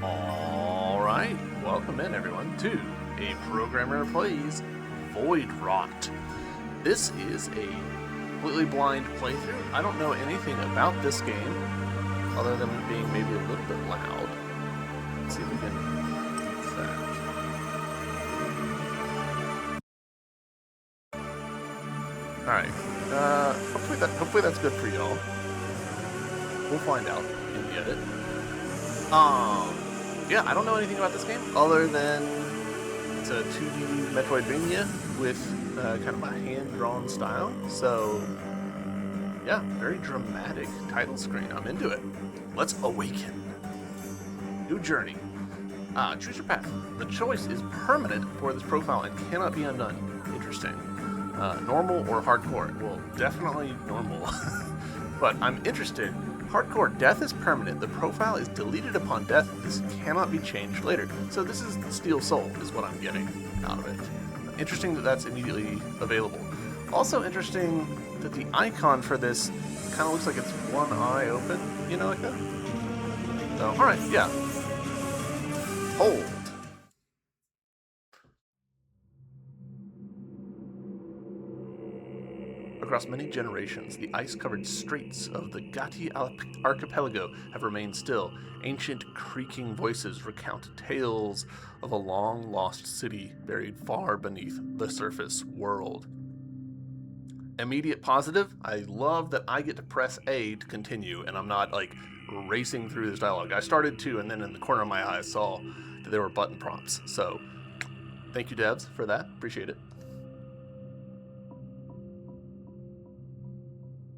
Alright, welcome in everyone to A Programmer Plays Voidwrought. This is a completely blind playthrough. I don't know anything about this game other than it being maybe a little bit loud. Let's see if we can fix that. Alright, hopefully that's good for y'all. We'll find out in the edit. Yeah, I don't know anything about this game other than it's a 2D Metroidvania with kind of a hand-drawn style. So, yeah, very dramatic title screen. I'm into it. Let's awaken. New journey. Choose your path. The choice is permanent for this profile and cannot be undone. Interesting. Normal or hardcore? Well, definitely normal. But I'm interested. Hardcore, death is permanent. The profile is deleted upon death. This cannot be changed later. So this is Steel Soul, is what I'm getting out of it. Interesting that that's immediately available. Also interesting that the icon for this kind of looks like it's one eye open, you know, like that. So, alright, yeah. Hold. Across many generations, the ice-covered straits of the Gati archipelago have remained still. Ancient, creaking voices recount tales of a long-lost city buried far beneath the surface world. Immediate positive. I love that I get to press A to continue, and I'm not, like, racing through this dialogue. I started to, and then in the corner of my eye I saw that there were button prompts. So, thank you, devs, for that. Appreciate it.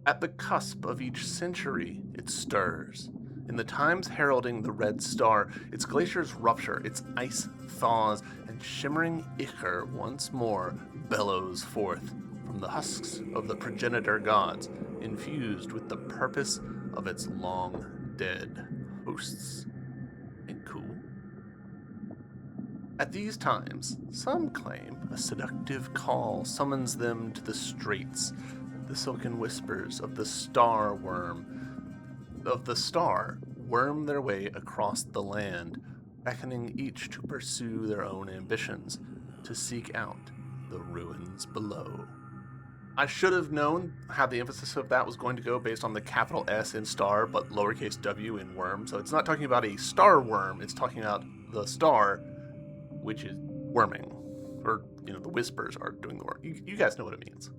At the cusp of each century, it stirs. In the times heralding the Red Star, its glaciers rupture, its ice thaws, and shimmering ichor once more bellows forth from the husks of the progenitor gods, infused with the purpose of its long-dead hosts. Ain't cool. At these times, some claim a seductive call summons them to the straits. The silken whispers of the star worm their way across the land, beckoning each to pursue their own ambitions, to seek out the ruins below. I should have known how the emphasis of that was going to go based on the capital S in star, but lowercase w in worm. So it's not talking about a star worm, it's talking about the star, which is worming. Or, you know, the whispers are doing the work. You guys know what it means.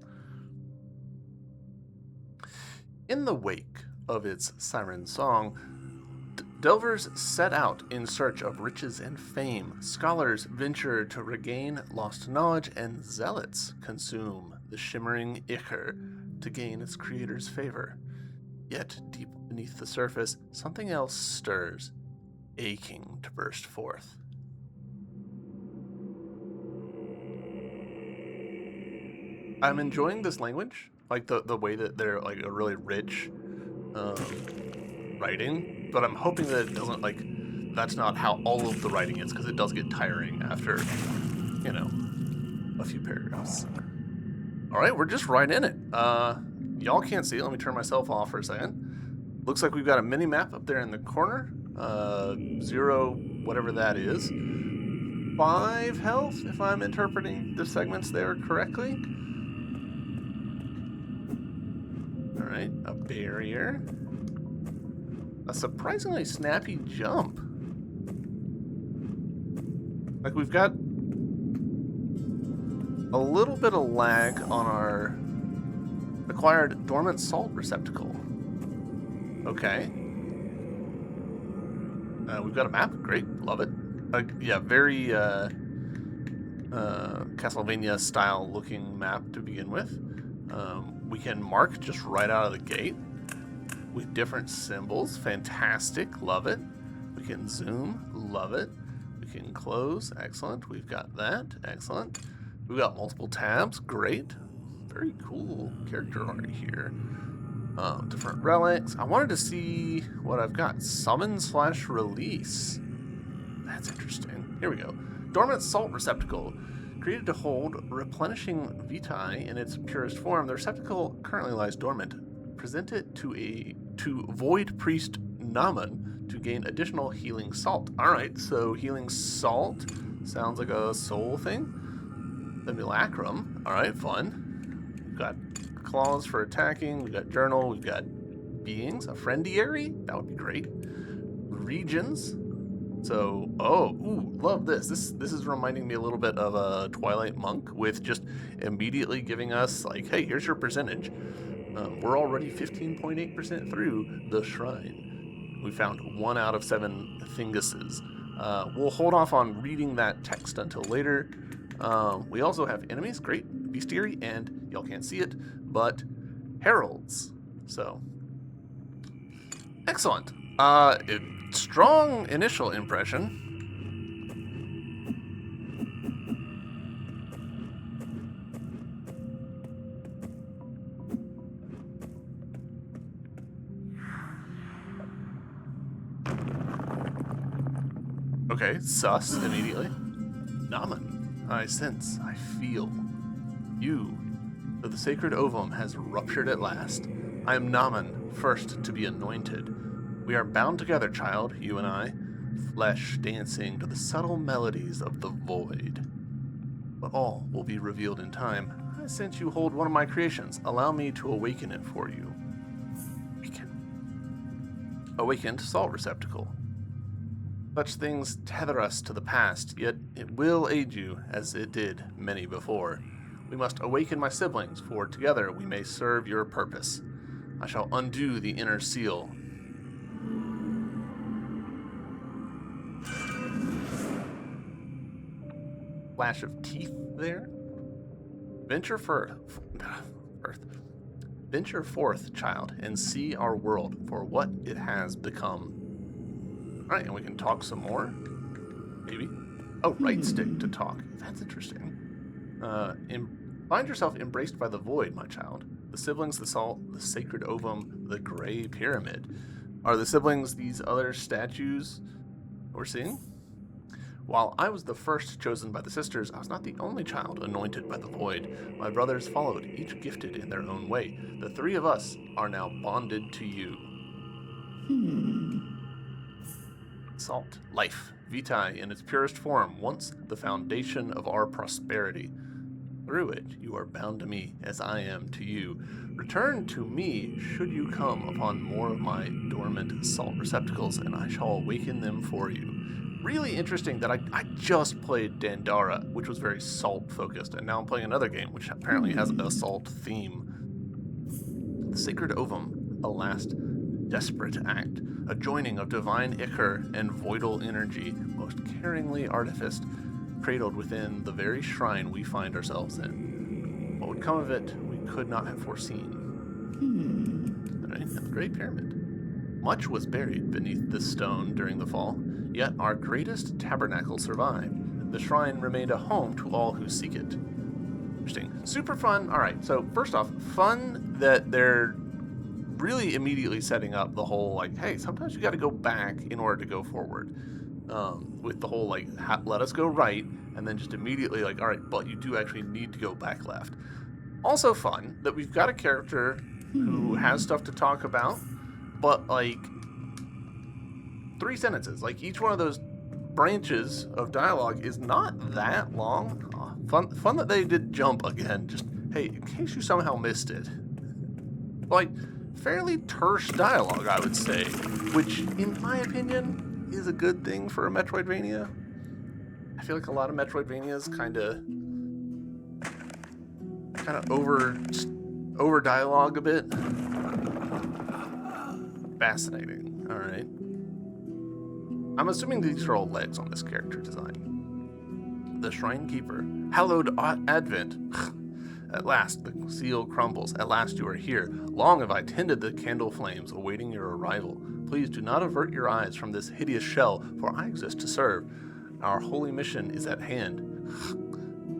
In the wake of its siren song, delvers set out in search of riches and fame. Scholars venture to regain lost knowledge, and zealots consume the shimmering ichor to gain its creator's favor. Yet, deep beneath the surface, something else stirs, aching to burst forth. I'm enjoying this language. Like the way that they're like a really rich writing, but I'm hoping that it doesn't that's not how all of the writing is, because it does get tiring after, you know, a few paragraphs. All right, we're just right in it. Y'all can't see it. Let me turn myself off for a second. Looks like we've got a mini map up there in the corner. 0, whatever that is. 5 health, if I'm interpreting the segments there correctly. Alright, a barrier. A surprisingly snappy jump. Like, we've got a little bit of lag on our acquired dormant salt receptacle. Okay. We've got a map. Great. Love it. Yeah, very Castlevania style looking map to begin with. We can mark just right out of the gate with different symbols. Fantastic. Love it. We can zoom. Love it. We can close. Excellent. We've got that. Excellent. We've got multiple tabs. Great. Very cool character art here. Different relics. I wanted to see what I've got. Summon/release. That's interesting. Here we go. Dormant salt receptacle. Created to hold replenishing vitae in its purest form, the receptacle currently lies dormant. Present it to Void Priest Naman to to gain additional healing salt. Alright, so healing salt sounds like a soul thing. Simulacrum. Alright, fun. We've got claws for attacking. We've got journal. We've got beings. A friendiary? That would be great. Regions. So, love this. This is reminding me a little bit of a Twilight Monk with just immediately giving us, like, hey, here's your percentage. We're already 15.8% through the shrine. We found 1 out of 7 thinguses. We'll hold off on reading that text until later. We also have enemies, great, bestiary, and y'all can't see it, but heralds. So, excellent. Strong initial impression. Okay, sus immediately. Naman, I sense, I feel. You, though the sacred ovum has ruptured at last. I am Naman, first to be anointed. We are bound together, child, you and I, flesh dancing to the subtle melodies of the void. But all will be revealed in time. Since you hold one of my creations, allow me to awaken it for you. Awakened salt receptacle. Such things tether us to the past, yet it will aid you, as it did many before. We must awaken my siblings, for together we may serve your purpose. I shall undo the inner seal. Flash of teeth there. Venture forth, child, and see our world for what it has become. Alright, and we can talk some more. Maybe. Oh, right stick to talk. That's interesting. Find yourself embraced by the void, my child. The siblings, the salt, the sacred ovum, the gray pyramid. Are the siblings these other statues we're seeing? While I was the first chosen by the sisters, I was not the only child anointed by the void. My brothers followed, each gifted in their own way. The 3 of us are now bonded to you. Salt, life, vitae in its purest form, once the foundation of our prosperity. Through it, you are bound to me as I am to you. Return to me should you come upon more of my dormant salt receptacles, and I shall awaken them for you. Really interesting that I just played Dandara, which was very salt-focused, and now I'm playing another game, which apparently has a salt theme. The sacred ovum, a last desperate act, a joining of divine ichor and voidal energy, most caringly artificed, cradled within the very shrine we find ourselves in. What would come of it, we could not have foreseen. Right, and the Great Pyramid. Much was buried beneath this stone during the fall, yet our greatest tabernacle survived. The shrine remained a home to all who seek it. Interesting. Super fun. All right, so first off, fun that they're really immediately setting up the whole, like, hey, sometimes you got to go back in order to go forward. With the whole, like, let us go right, and then just immediately, like, all right, but you do actually need to go back left. Also fun that we've got a character who has stuff to talk about, but, like, 3 sentences. Like, each one of those branches of dialogue is not that long. Fun that they did jump again. Just, hey, in case you somehow missed it. Like, fairly terse dialogue, I would say, which, in my opinion, is a good thing for a Metroidvania. I feel like a lot of Metroidvanias kind of over dialogue a bit. Fascinating. All right. I'm assuming these are all legs on this character design. The Shrine Keeper. Hallowed Advent. At last, the seal crumbles. At last you are here. Long have I tended the candle flames, awaiting your arrival. Please do not avert your eyes from this hideous shell, for I exist to serve. Our holy mission is at hand.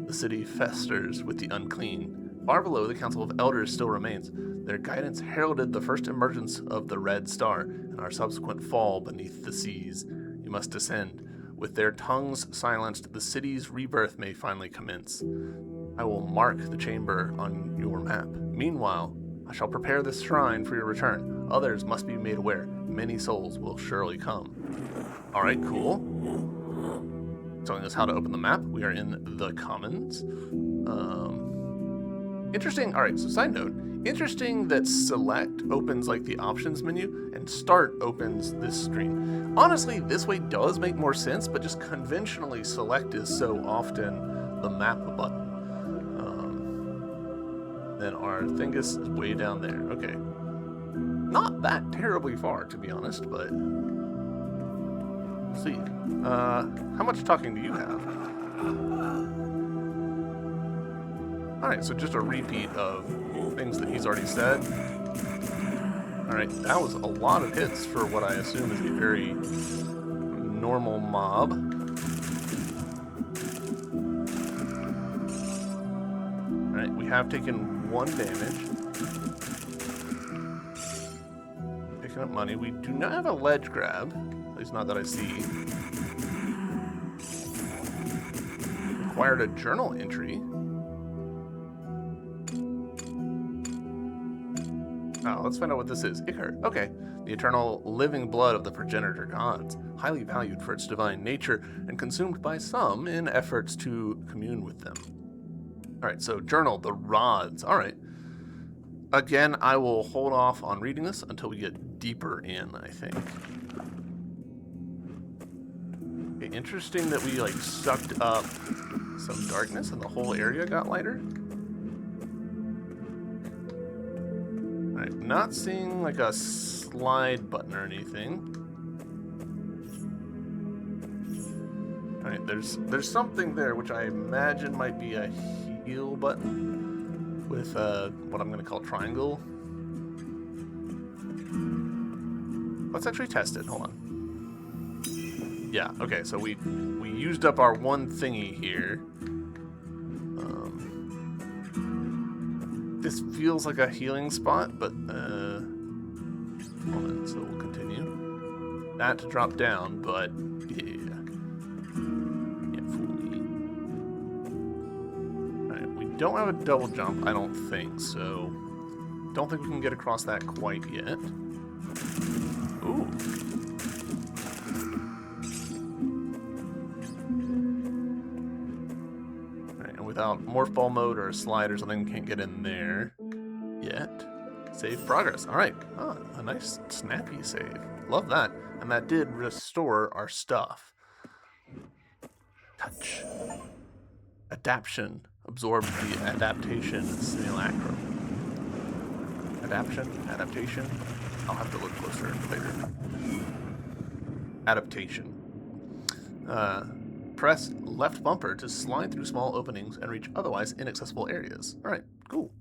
The city festers with the unclean. Far below, the Council of Elders still remains. Their guidance heralded the first emergence of the Red Star, and our subsequent fall beneath the seas. You must descend. With their tongues silenced, the city's rebirth may finally commence. I will mark the chamber on your map. Meanwhile, I shall prepare this shrine for your return. Others must be made aware. Many souls will surely come. Alright, cool. Telling us how to open the map. We are in the Commons. Interesting. Alright, so side note. Interesting that Select opens like the options menu and Start opens this screen. Honestly, this way does make more sense, but just conventionally Select is so often the map button. Then our Thingus is way down there. Okay. Not that terribly far, to be honest, but we'll see. How much talking do you have? Alright, so just a repeat of things that he's already said. Alright, that was a lot of hits for what I assume is a very normal mob. Alright, we have taken 1 damage. Picking up money. We do not have a ledge grab. At least not that I see. Acquired a journal entry. Oh, let's find out what this is. Ichor. Okay. The eternal living blood of the progenitor gods. Highly valued for its divine nature and consumed by some in efforts to commune with them. Alright, so journal, the rods. Alright. Again, I will hold off on reading this until we get deeper in, I think. Okay, interesting that we, like, sucked up some darkness and the whole area got lighter. Alright, not seeing, like, a slide button or anything. Alright, there's something there which I imagine might be a heal button with what I'm going to call triangle. Let's actually test it. Hold on. Yeah, okay, so we used up our 1 thingy here. This feels like a healing spot, but hold on, so we'll continue. Not to drop down, but yeah. Don't have a double jump, I don't think, so don't think we can get across that quite yet. Ooh. Alright, and without morph ball mode or a slide or something, can't get in there yet. Save progress. Alright. Oh, a nice snappy save. Love that. And that did restore our stuff. Touch. Adaption. Absorb the adaptation simulacrum. Adaptation. I'll have to look closer later. Adaptation. Press left bumper to slide through small openings and reach otherwise inaccessible areas. Alright, cool.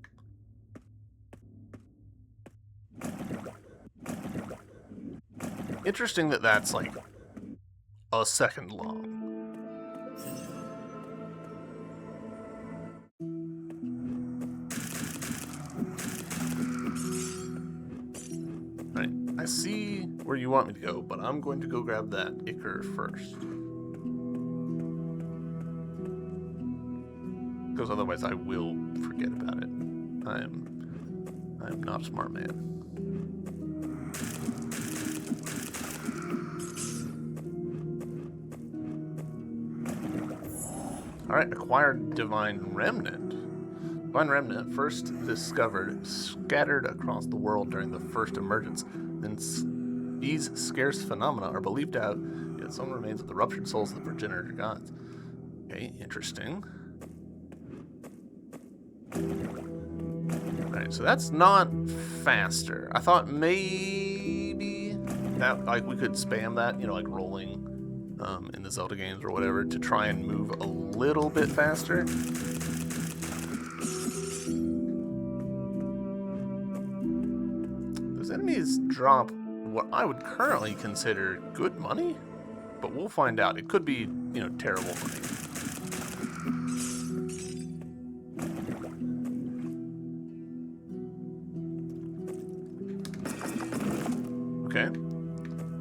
Interesting that that's like a second long. I see where you want me to go, but I'm going to go grab that Ichor first. Because otherwise I will forget about it. I'm not a smart man. Alright, acquired Divine Remnant. Divine Remnant, first discovered, scattered across the world during the first emergence. Then these scarce phenomena are believed to have some remains of the ruptured souls of the progenitor gods. Okay, interesting. Alright, so that's not faster. I thought maybe that like we could spam that, like rolling in the Zelda games or whatever to try and move a little bit faster. Those enemies drop what I would currently consider good money, but we'll find out. It could be, terrible money. Okay.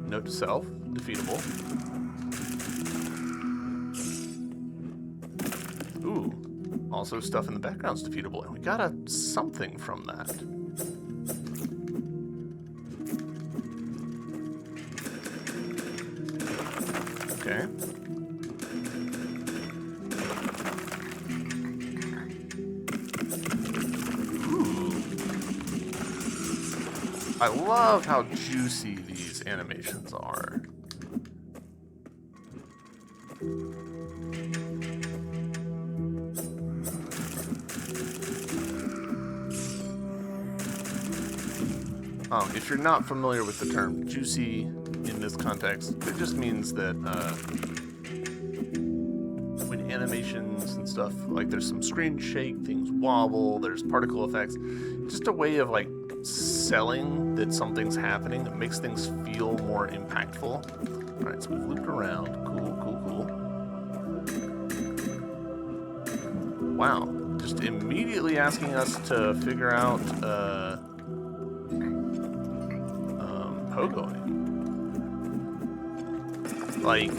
Note to self, defeatable. Ooh. Also stuff in the background's defeatable, and we got something from that. Okay. Ooh. I love how juicy these animations are. If you're not familiar with the term juicy in this context, it just means that when animations and stuff, like there's some screen shake, things wobble, there's particle effects, just a way of like selling that something's happening that makes things feel more impactful. All right, so we've looped around. Cool. Wow, just immediately asking us to figure out pogoing. Like,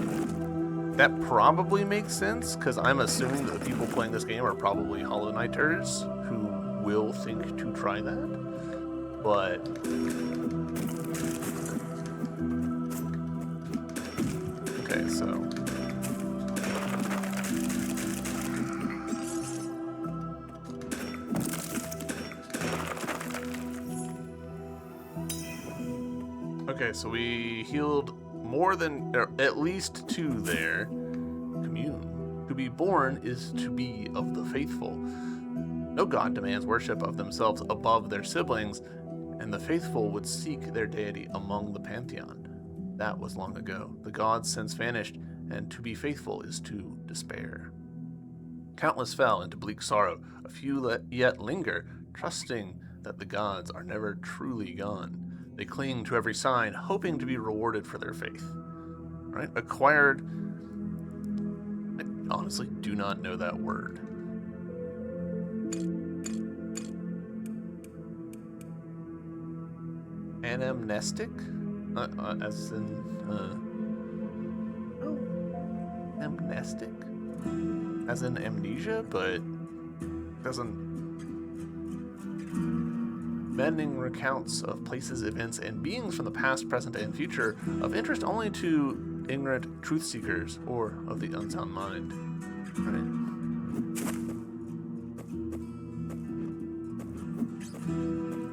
that probably makes sense, because I'm assuming that the people playing this game are probably Hollow Knighters who will think to try that. But okay, so okay, so we healed more than, or at least 2 there. Commune. To be born is to be of the faithful. No god demands worship of themselves above their siblings, and the faithful would seek their deity among the pantheon. That was long ago. The gods since vanished, and to be faithful is to despair. Countless fell into bleak sorrow. A few yet linger, trusting that the gods are never truly gone. They cling to every sign, hoping to be rewarded for their faith. Right? Acquired. I honestly do not know that word. Anamnestic? As in, amnestic? As in amnesia, but doesn't. Mending recounts of places, events, and beings from the past, present, and future of interest only to ignorant truth seekers or of the unsound mind. Right?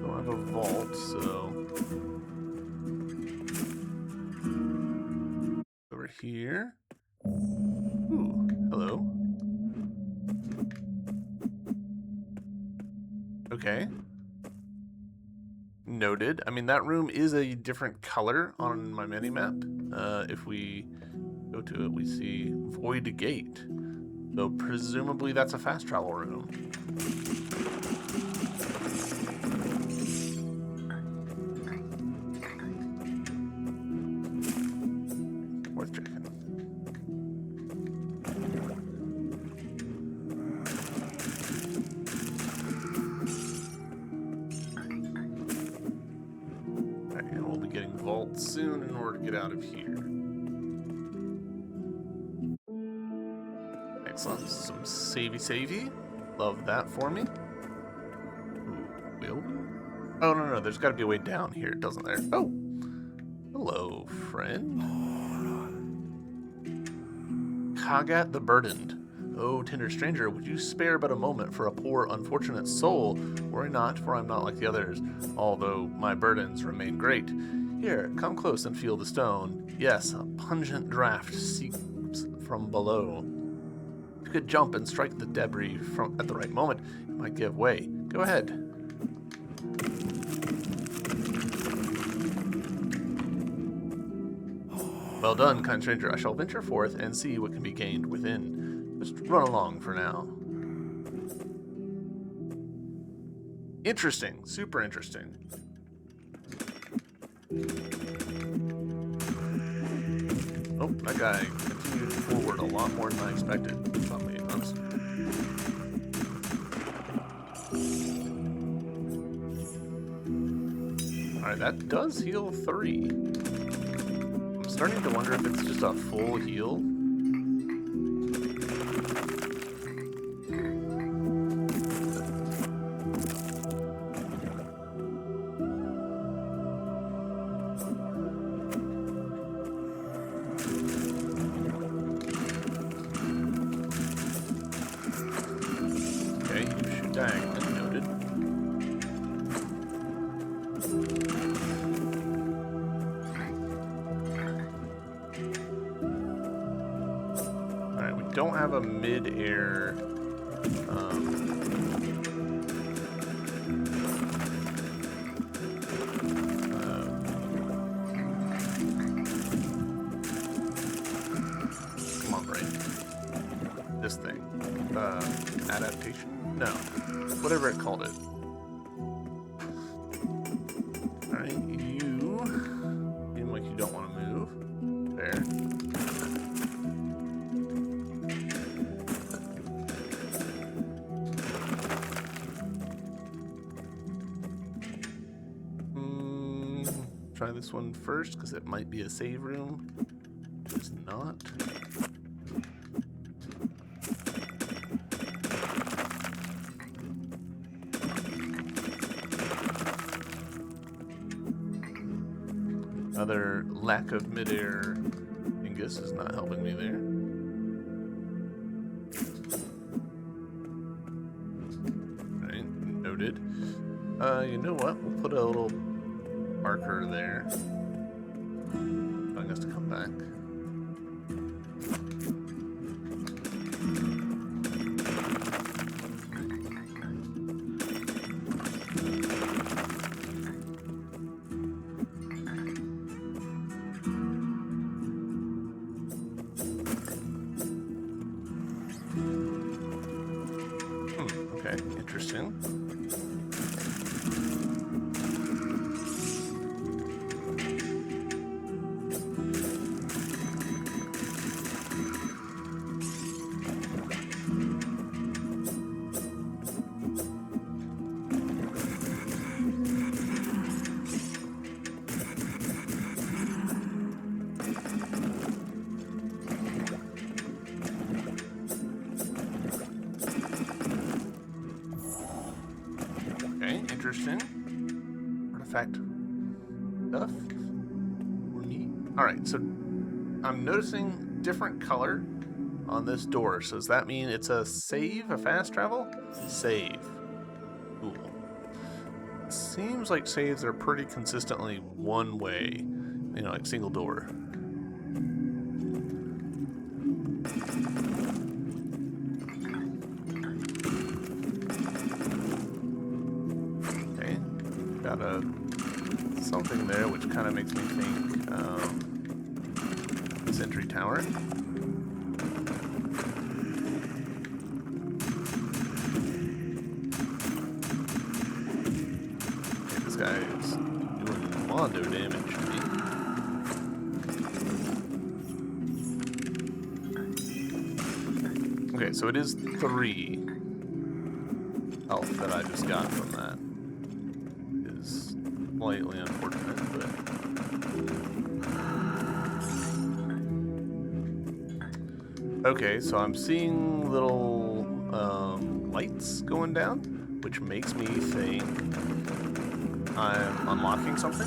Don't have a vault, so over here. Ooh, hello. Okay. Noted. I mean, that room is a different color on my minimap. If we go to it, we see Void Gate. So presumably that's a fast travel room. Worth checking. Vault soon in order to get out of here. Excellent. Some savey. Love that for me. Ooh, will we? Oh, no. There's got to be a way down here, doesn't there? Oh. Hello, friend. Kagat the Burdened. Oh, tender stranger, would you spare but a moment for a poor, unfortunate soul? Worry not, for I'm not like the others, although my burdens remain great. Here, come close and feel the stone. Yes, a pungent draught seeps from below. If you could jump and strike the debris at the right moment, it might give way. Go ahead. Well done, kind stranger. I shall venture forth and see what can be gained within. Just run along for now. Interesting. Super interesting. Oh, that guy continued forward a lot more than I expected, if I'm being honest. Alright, that does heal 3. I'm starting to wonder if it's just a full heal. diagonally. Noted. Alright, we don't have a mid-air come on, brain. This thing. Adaptation? No. Whatever it called it. Alright, you seem like you don't want to move. There. Try this one first, because it might be a save room. It's not. Another lack of midair Dingus is not helping me there. Right, noted. You know what? We'll put a little marker there. Telling us to come back. Okay, interesting. Interesting. Artifact stuff. Neat. Alright, so I'm noticing different color on this door. So does that mean it's a save, a fast travel? Save. Cool. Seems like saves are pretty consistently one way. You know, like single door. Got something there, which kind of makes me think Sentry Tower. Okay, this guy is doing Mondo damage to me. Okay, so it is 3 health that I just got from that. Slightly unfortunate, but okay, so I'm seeing little lights going down, which makes me think I'm unlocking something.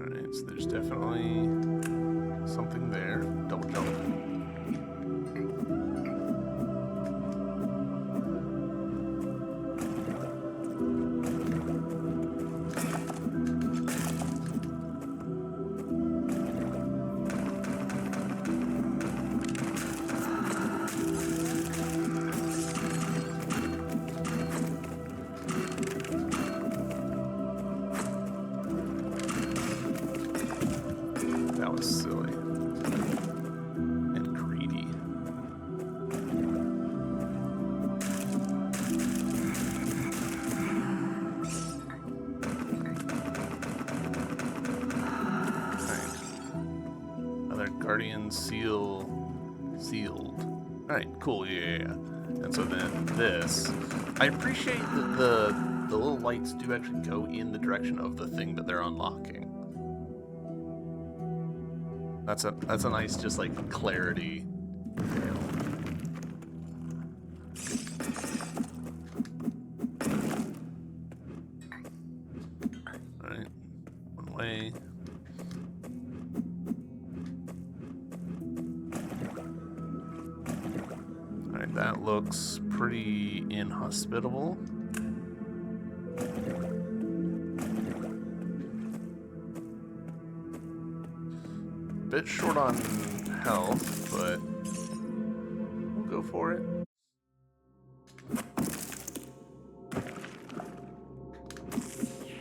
Alright, so there's definitely something there. Double jump. That was silly. And greedy. Alright. Another Guardian Seal sealed. Alright, cool, yeah. And so then this. I appreciate that the little lights do actually go in the direction of the thing that they're unlocking. That's a nice, just like clarity. All right, one way. looks pretty inhospitable. Bit short on health, but we'll go for it.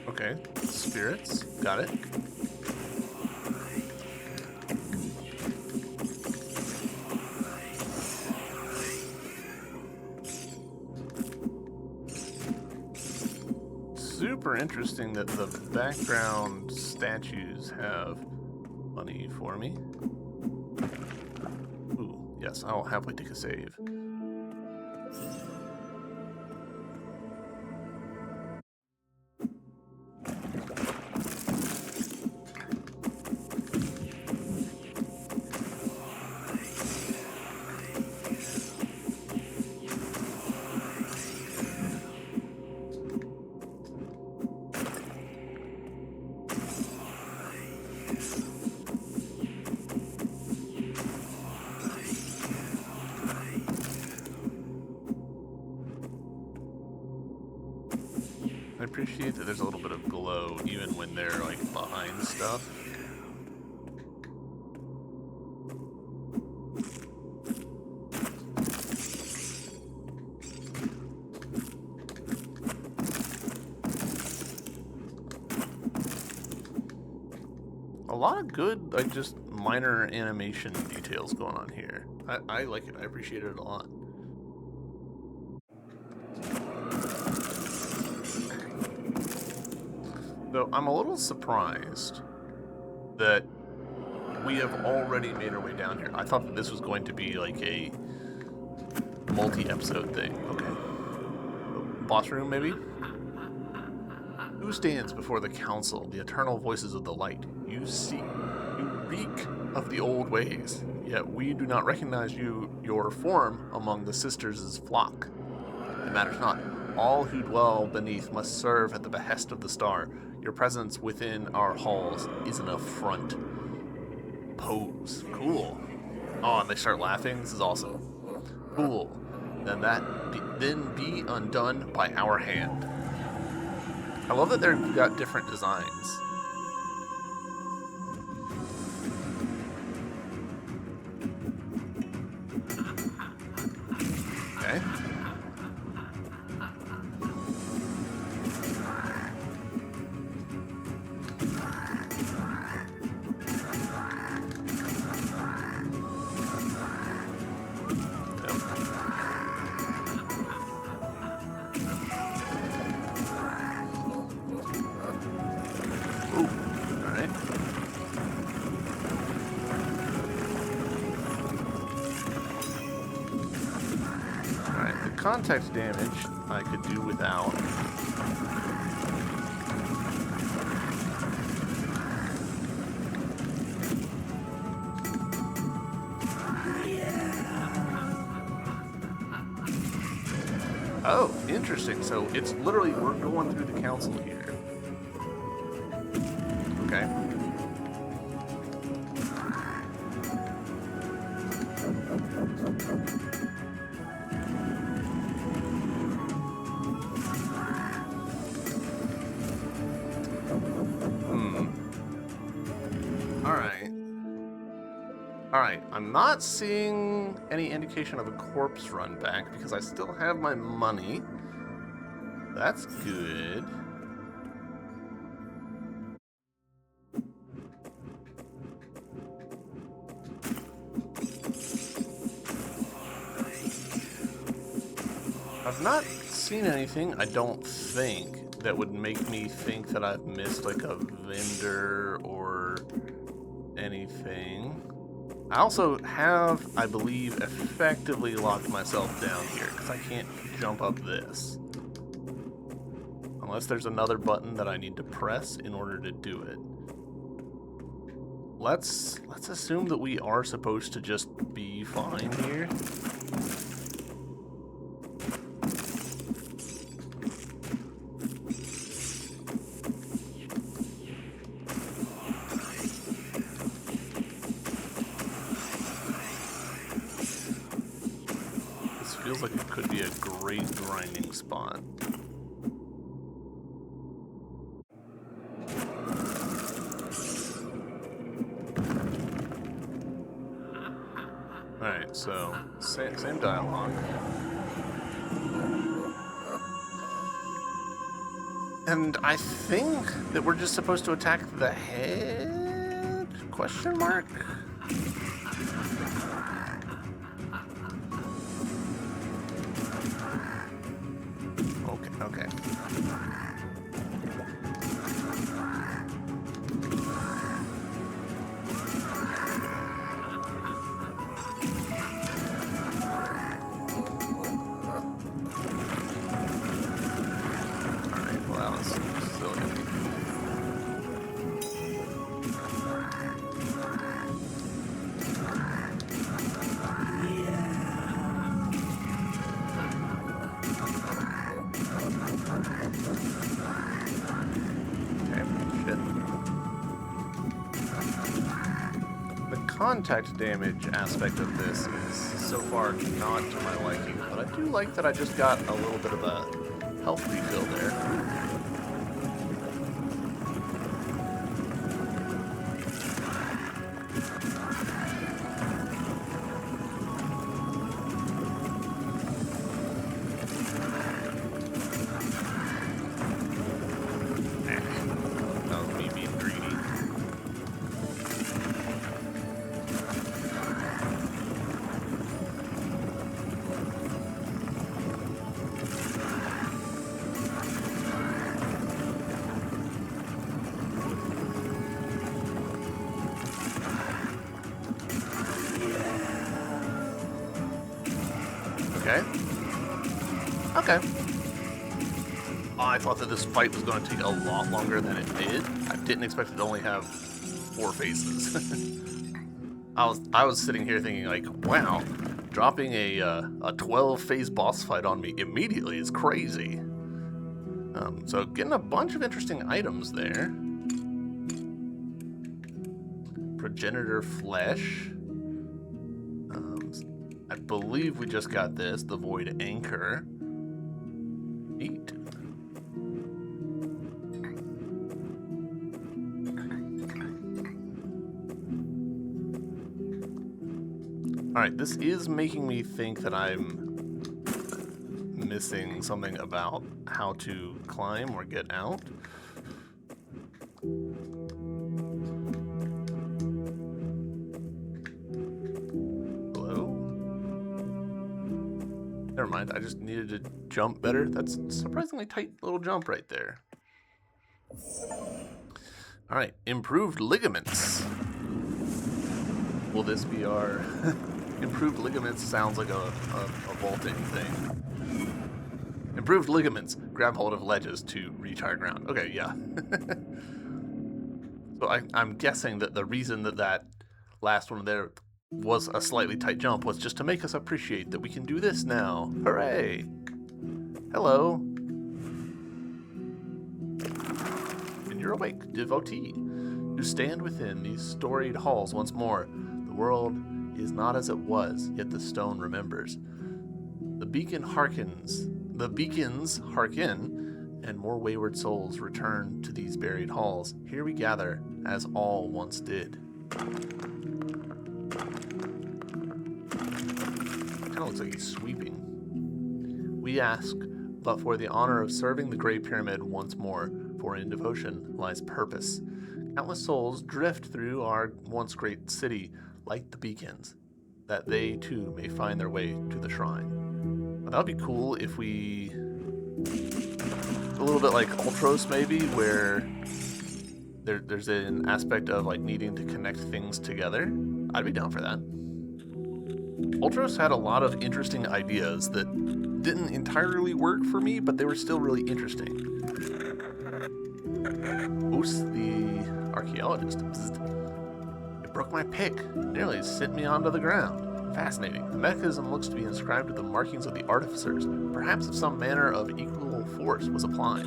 Okay, spirits, got it. Super interesting that the background statues have money for me. Ooh, yes, I'll happily take a save. I appreciate that there's a little bit of glow even when they're like behind stuff. A lot of good, like, just minor animation details going on here. I like it. I appreciate it a lot. Though I'm a little surprised that we have already made our way down here. I thought that this was going to be like a multi-episode thing. Okay. Boss room, maybe? Who stands before the council, the eternal voices of the light? You see, you reek of the old ways, yet we do not recognize your form among the sisters' flock. It matters not. All who dwell beneath must serve at the behest of the star. Your presence within our halls is an affront. Pose. Cool. Oh, and they start laughing? This is awesome. Cool. Then be undone by our hand. I love that they've got different designs. Okay. Contact damage I could do without. Oh, interesting. So it's literally, we're going through the council here. Okay. Alright, I'm not seeing any indication of a corpse run back because I still have my money. That's good. I've not seen anything, I don't think, that would make me think that I've missed like a vendor or anything. I also have, I believe, effectively locked myself down here because I can't jump up this. Unless there's another button that I need to press in order to do it. Let's assume that we are supposed to just be fine here. Feels like a grinding spot. Alright, so same dialogue. And I think that we're just supposed to attack the head? Question mark? Okay. Alright, well, that was silly. Contact damage aspect of this is so far not to my liking, but I do like that I just got a little bit of a health refill there. That was me being greedy. Okay. Oh, I thought that this fight was going to take a lot longer than it did. I didn't expect it to only have 4 phases. I was sitting here thinking like, wow, dropping a 12-phase boss fight on me immediately is crazy. So getting a bunch of interesting items there. Progenitor flesh. I believe we just got this, the Void Anchor. Neat. Alright, this is making me think that I'm missing something about how to climb or get out. Never mind, I just needed to jump better. That's a surprisingly tight little jump right there. Alright, improved ligaments. Will this be our... Improved ligaments sounds like a vaulting thing. Improved ligaments. Grab hold of ledges to reach higher ground. Okay, yeah. So I'm guessing that the reason that last one there was a slightly tight jump was just to make us appreciate that we can do this now. Hooray! Hello. And you're awake, devotee. You stand within these storied halls once more. The world is not as it was, yet the stone remembers. The beacons hearken, and more wayward souls return to these buried halls. Here we gather, as all once did. Looks like he's sweeping. We ask, but for the honor of serving the Great Pyramid once more, for in devotion lies purpose. Countless souls drift through our once great city, like the beacons, that they too may find their way to the shrine. That would be cool if we... a little bit like Ultros maybe, where there's an aspect of like needing to connect things together. I'd be down for that. Ultros had a lot of interesting ideas that didn't entirely work for me, but they were still really interesting. Oos, the archaeologist. It broke my pick, nearly sent me onto the ground. Fascinating. The mechanism looks to be inscribed with the markings of the artificers. Perhaps if some manner of equal force was applied.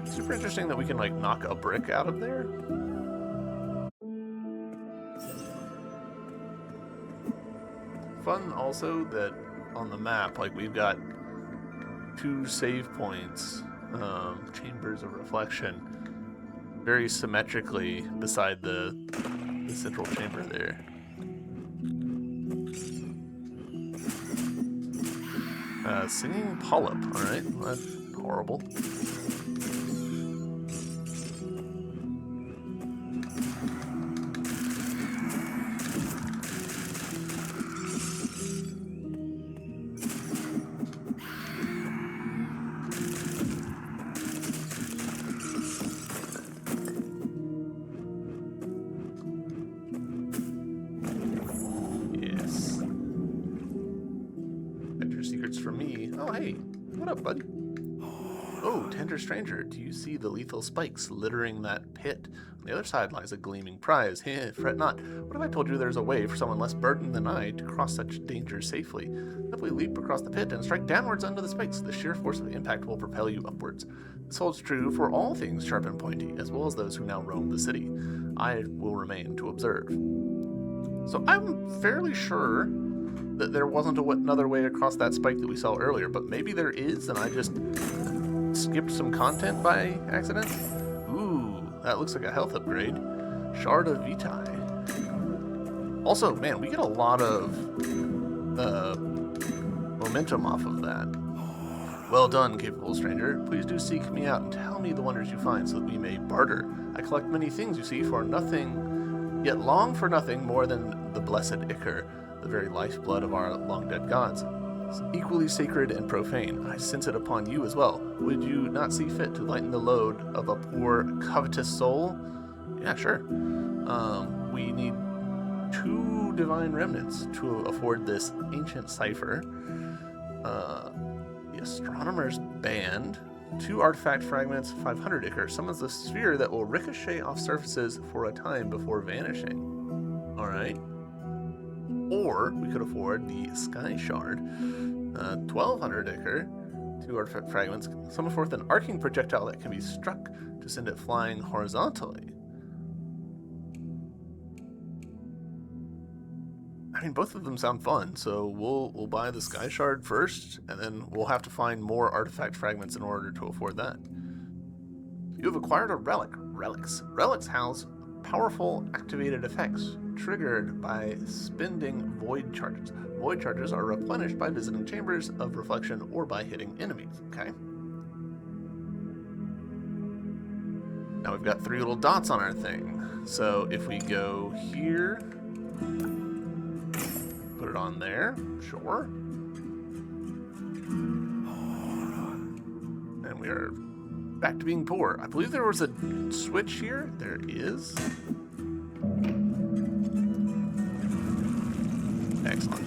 Super interesting that we can like knock a brick out of there. fun also that on the map, like we've got 2 save points, chambers of reflection, very symmetrically beside the central chamber there. Singing polyp, alright, well, that's horrible. For me. Oh, hey. What up, bud? Oh, tender stranger, do you see the lethal spikes littering that pit? On the other side lies a gleaming prize. Heh, fret not. What if I told you there's a way for someone less burdened than I to cross such danger safely? Simply leap across the pit and strike downwards under the spikes. The sheer force of impact will propel you upwards. This holds true for all things sharp and pointy, as well as those who now roam the city. I will remain to observe. So I'm fairly sure that there wasn't another way across that spike that we saw earlier, but maybe there is, and I just skipped some content by accident. Ooh, that looks like a health upgrade. Shard of Vitae. Also, man, we get a lot of momentum off of that. Well done, capable stranger. Please do seek me out and tell me the wonders you find so that we may barter. I collect many things, you see, for nothing, yet long for nothing more than the blessed ichor, the very lifeblood of our long-dead gods. It's equally sacred and profane. I sense it upon you as well. Would you not see fit to lighten the load of a poor, covetous soul? Yeah, sure. We need 2 divine remnants to afford this ancient cipher. The astronomer's band, 2 artifact fragments, 500 ichor. Summons the sphere that will ricochet off surfaces for a time before vanishing. Alright. Or we could afford the Sky Shard, 1200 ichor, 2 artifact fragments, summon forth an arcing projectile that can be struck to send it flying horizontally. I mean, both of them sound fun, so we'll buy the Sky Shard first, and then we'll have to find more artifact fragments in order to afford that. You have acquired a relic. Relics house powerful activated effects triggered by spending void charges. Void charges are replenished by visiting chambers of reflection or by hitting enemies. Okay. Now we've got 3 little dots on our thing. So if we go here, put it on there, sure. And we are back to being poor. I believe there was a switch here. There is. Excellent.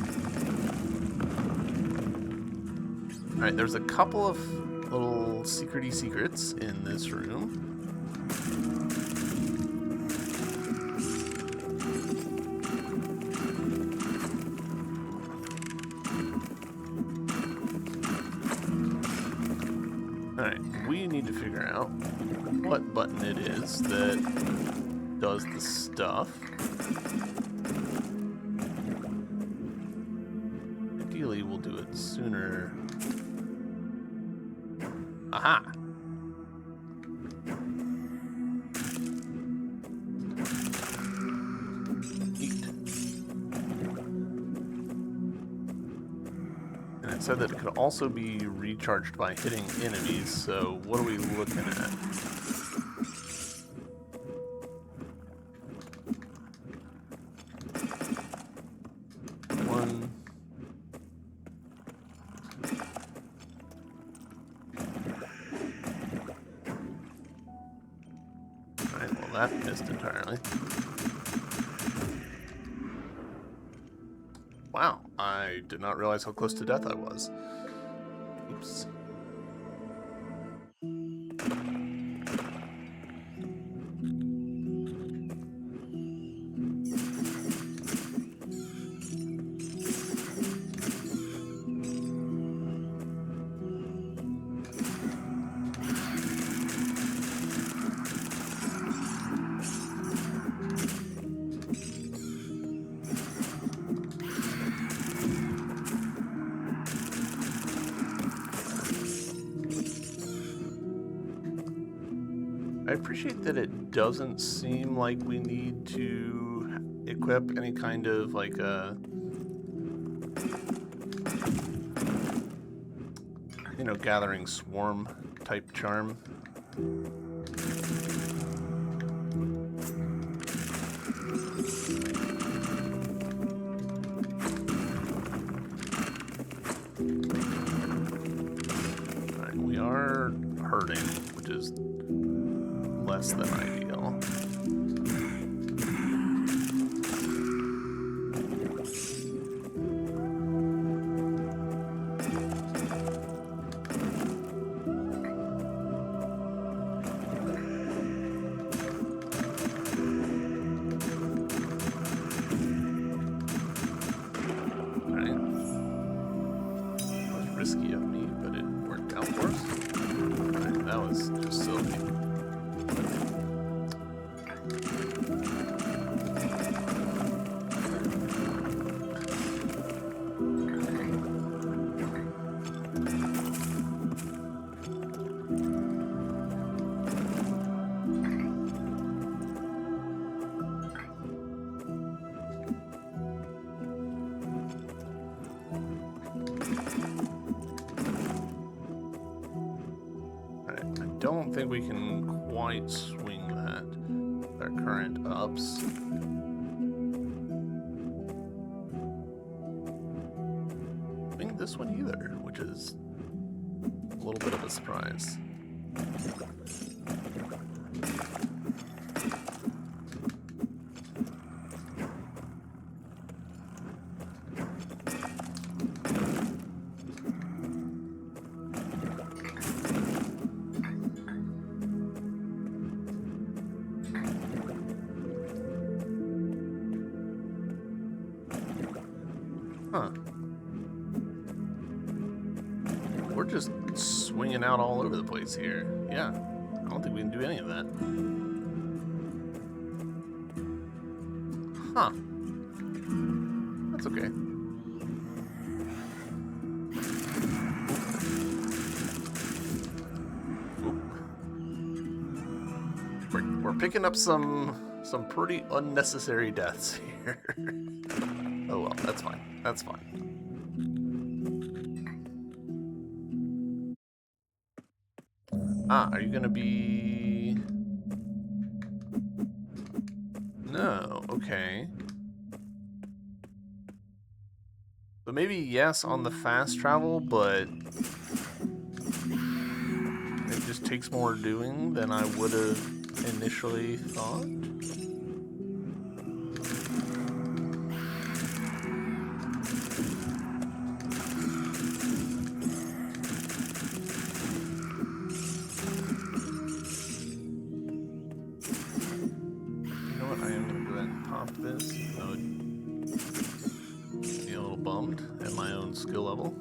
Alright, there's a couple of little secrety secrets in this room. Alright, we need to figure out what button it is that does the stuff. Ideally, we'll do it sooner. Aha! And it said that it could also be recharged by hitting enemies, so what are we looking at? One. Alright, well that missed entirely. Wow, I did not realize how close to death I was. Oops. appreciate that it doesn't seem like we need to equip any kind of like a, you know, gathering swarm type charm. Alright, we are hurting, which is less than ideal. Risky of me, but it worked out for us. Right, that was just silly. I don't think we can quite swing that with our current ups. Swing this one either, which is a little bit of a surprise. Huh. We're just swinging out all over the place here. Yeah, I don't think we can do any of that. Huh. That's okay. We're picking up some pretty unnecessary deaths here. Oh well, that's fine. That's fine. Ah, are you gonna be... No, okay. So maybe yes on the fast travel, but it just takes more doing than I would have initially thought. This, I would be a little bummed at my own skill level.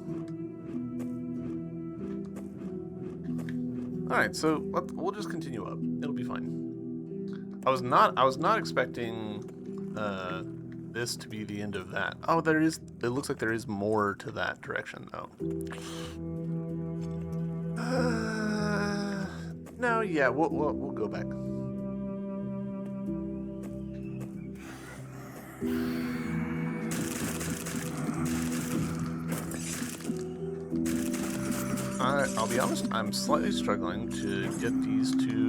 Alright, so we'll just continue up. It'll be fine. I was not expecting this to be the end of that. Oh, it looks like there is more to that direction though. No, yeah, we'll go back. I'll be honest, I'm slightly struggling to get these to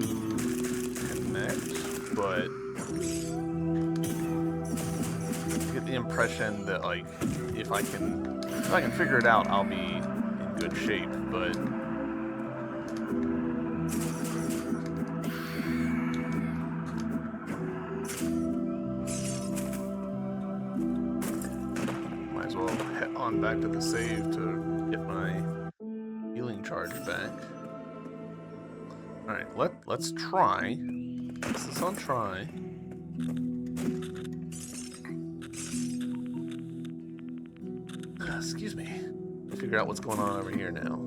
connect, but I get the impression that like if I can figure it out, I'll be in good shape, but might as well head on back to the save to get my healing charge back. Alright, let's try. This is on try. Excuse me. Figure out what's going on over here now.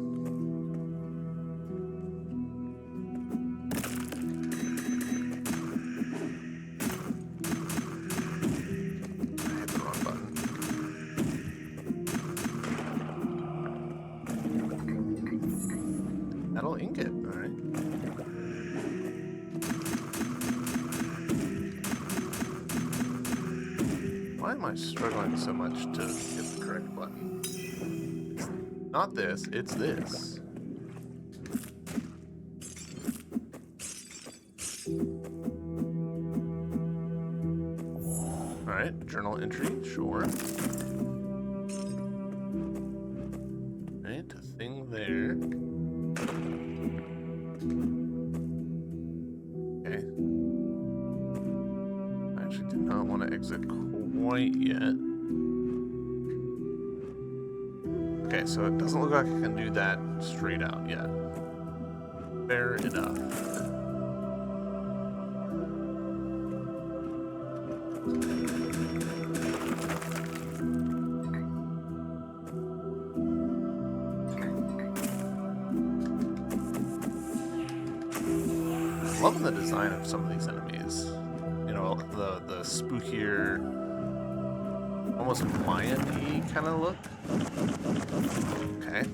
I hit the wrong button. Metal ingot, alright. Why am I struggling so much to hit the correct button? It's not this, it's this. Alright, journal entry, sure. Right, a thing there. Okay. I actually do not want to exit quite yet. Okay, so it doesn't look like I can do that straight out yet. Fair enough. Loving the design of some of these enemies. You know, the spookier, almost Mayan-y kind of look. Okay.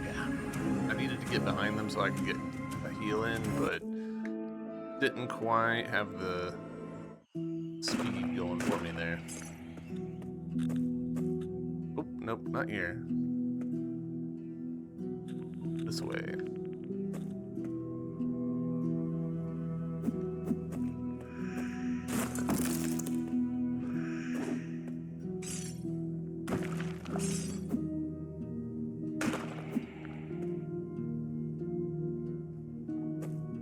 Yeah. I needed to get behind them so I could get a heal in, but didn't quite have the speed going for me there. Oh, nope, not here. This way.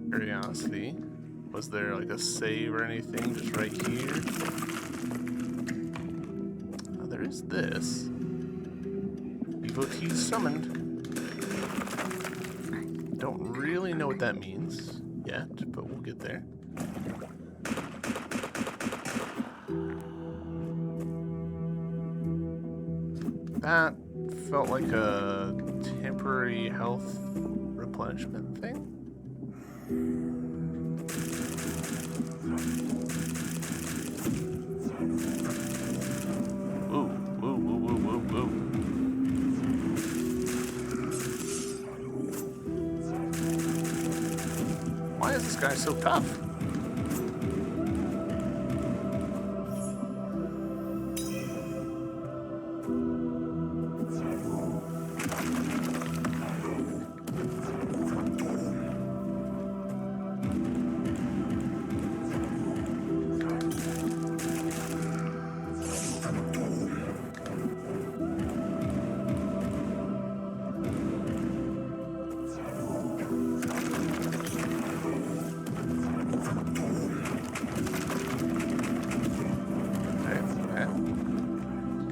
Curiosity. Was there like a save or anything just right here? Oh, there is this. Devotee summoned. Don't really know what that means yet, but we'll get there. That felt like a temporary health replenishment thing. Why is this guy so tough?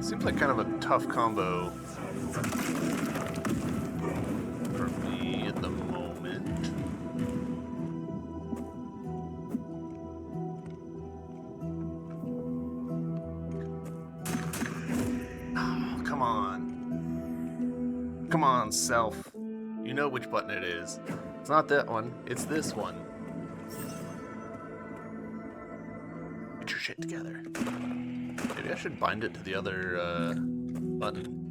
Seems like kind of a tough combo for me at the moment. Oh, come on. Come on, self. You know which button it is. It's not that one, it's this one. Get your shit together. Maybe I should bind it to the other button.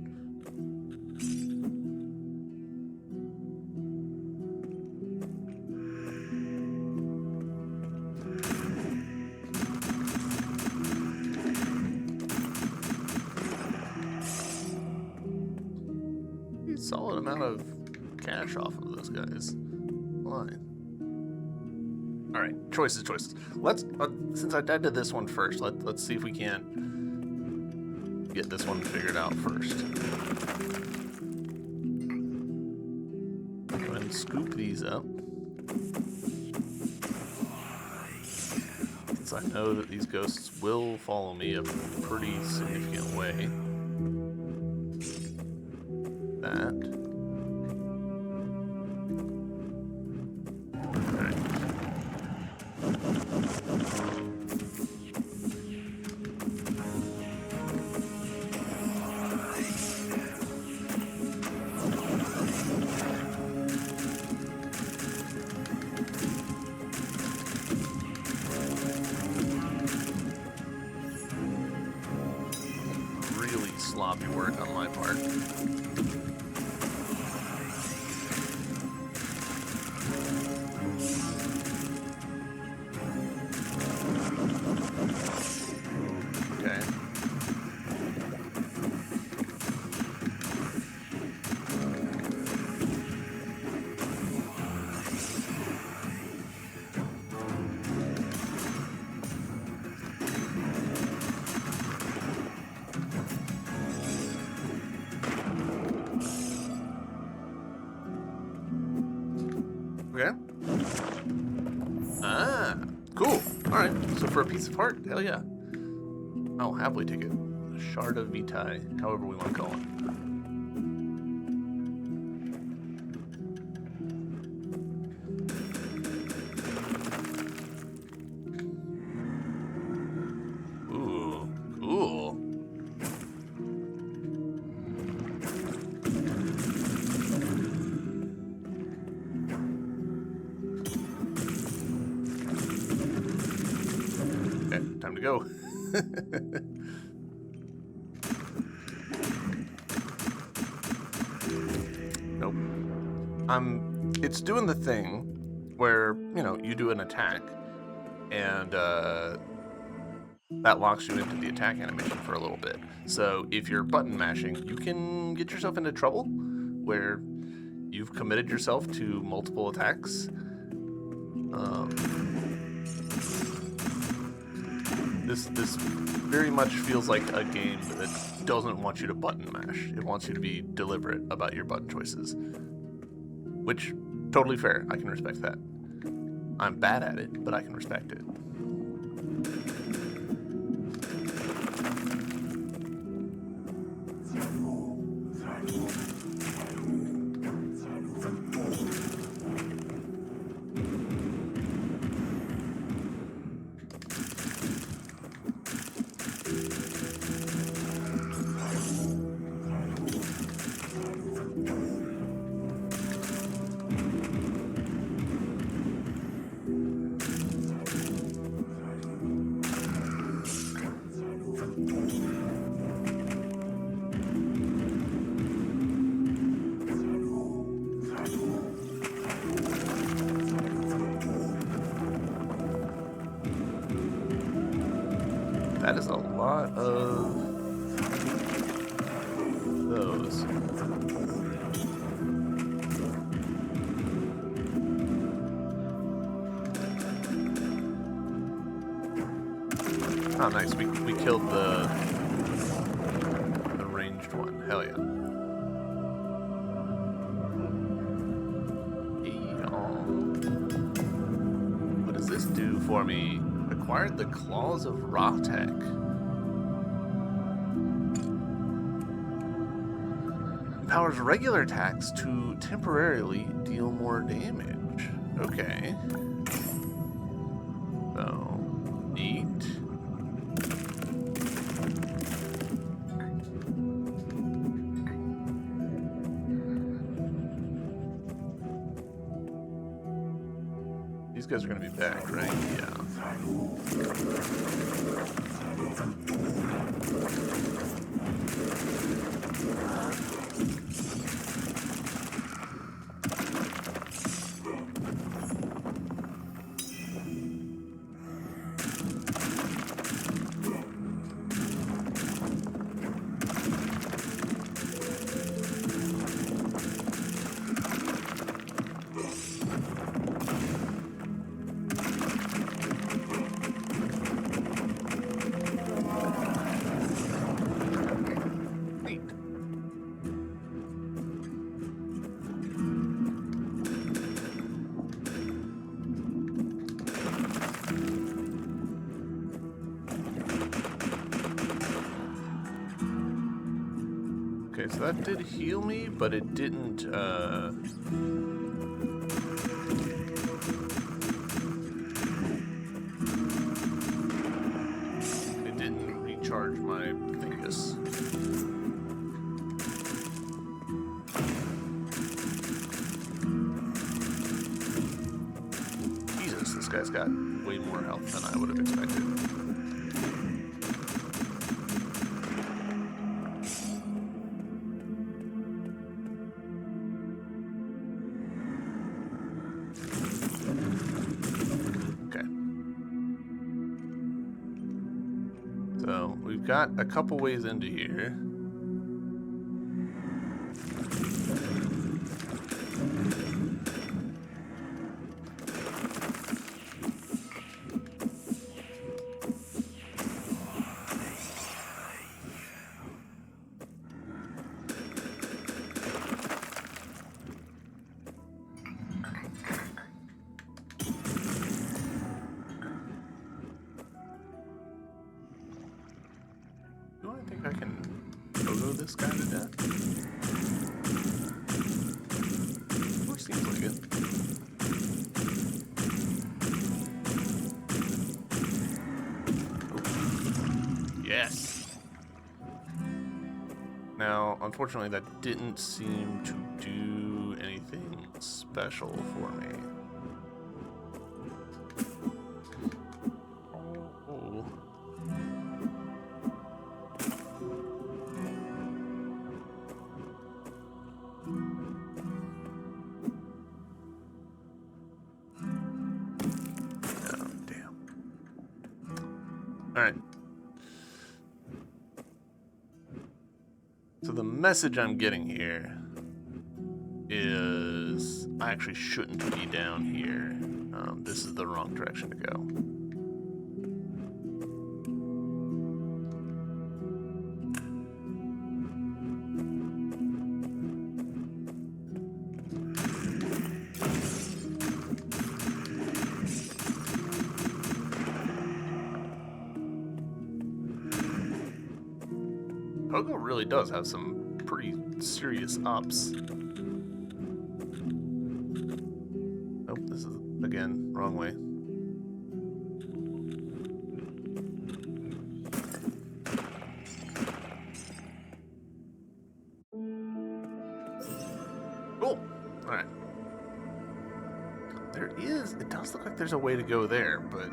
Solid amount of cash off of those guys. Line. All right, choices. Let's since I died to this one first, let's see if we can't get this one figured out first. Go ahead and scoop these up. Since I know that these ghosts will follow me a pretty significant way. That. sloppy work on my part. Okay. Okay. Ah, cool. Alright, so for a piece of heart, hell yeah. I'll happily take it. A shard of vitae, however we want to call it. Ooh, cool. Okay, time to go. Nope. It's doing the thing where, you do an attack, and that locks you into the attack animation for a little bit. So if you're button mashing, you can get yourself into trouble where you've committed yourself to multiple attacks. This very much feels like a game that doesn't want you to button mash. It wants you to be deliberate about your button choices, which totally fair. I can respect that. I'm bad at it, but I can respect it. That is a lot of those. Oh, nice. We killed the ranged one. Hell yeah. What does this do for me? Acquired the Claws of Rahtek. Empowers regular attacks to temporarily deal more damage. Okay. So, neat. These guys are going to be back, right? Yeah. Okay, so that did heal me, but it didn't, it didn't recharge my thingus. Jesus, this guy's got way more health than I would have expected. So we've got a couple ways into here. Do I think I can go this guy to death? Or seems like it. Oh. Yes. Now, unfortunately, that didn't seem to do anything special for me. Oh. Alright. So the message I'm getting here is I actually shouldn't be down here. This is the wrong direction to go. Pogo really does have some pretty serious ups. Nope, this is, again, wrong way. Cool. Alright. It does look like there's a way to go there, but...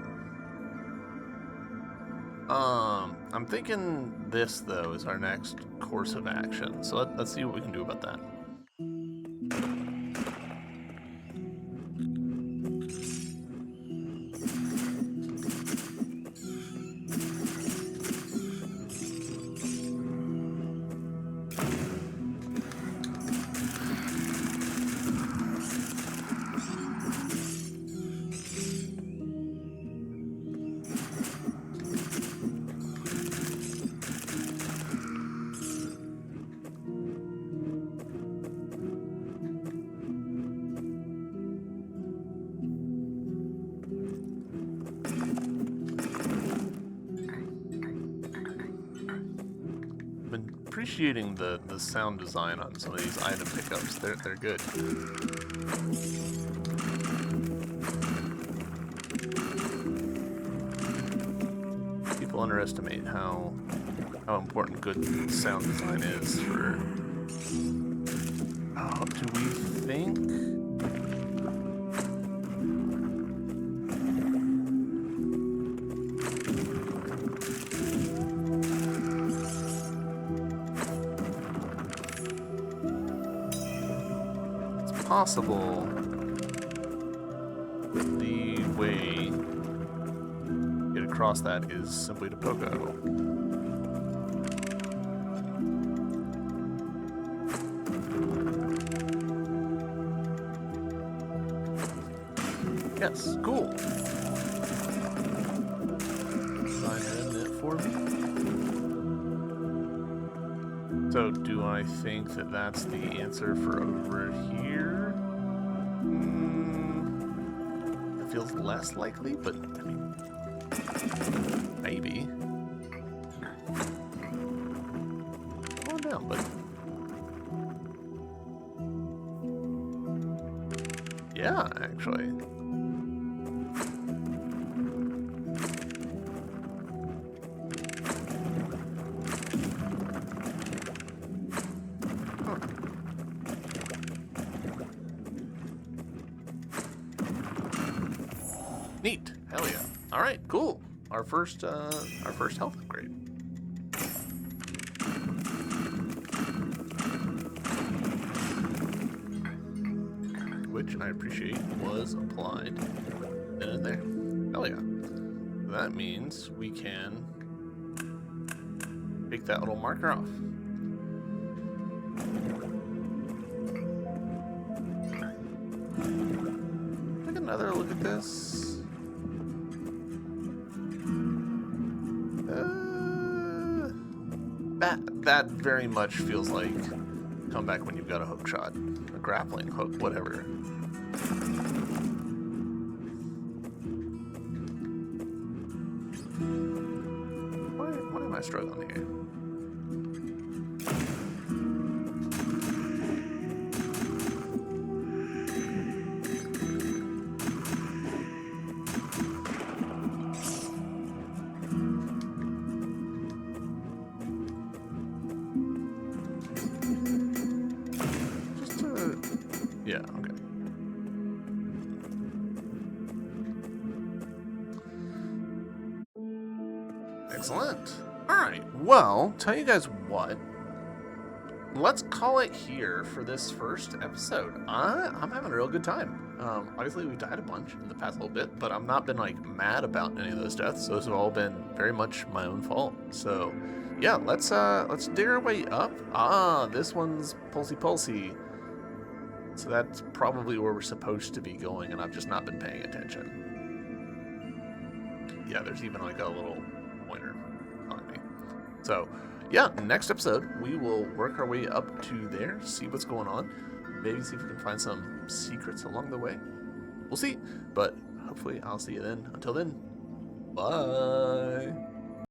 I'm thinking this, though, is our next course of action. So let's see what we can do about that. Appreciating the sound design on some of these item pickups. They're good. People underestimate how important good sound design is for. Oh, do we think? Possible that the way to get across that is simply to Pogo. Yes, cool. Designer it for me. So, do I think that that's the answer for over here? It feels less likely, but I mean, maybe. Come on down, buddy. Yeah, actually. Neat. Hell yeah. All right, cool. Our first health upgrade. Which I appreciate was applied in there. Hell yeah. That means we can take that little marker off. Take another look at this. That very much feels like come back when you've got a hook shot, a grappling hook, whatever. Why am I struggling here? Yeah, okay. Excellent. Alright, well, tell you guys what. Let's call it here for this first episode. I'm having a real good time. Obviously, we died a bunch in the past little bit, but I've not been, like, mad about any of those deaths. Those have all been very much my own fault. So, yeah, let's dig our way up. This one's Pulsey. So that's probably where we're supposed to be going, and I've just not been paying attention. Yeah, there's even like a little pointer on me. So, yeah, next episode, we will work our way up to there, see what's going on, maybe see if we can find some secrets along the way. We'll see, but hopefully I'll see you then. Until then, bye!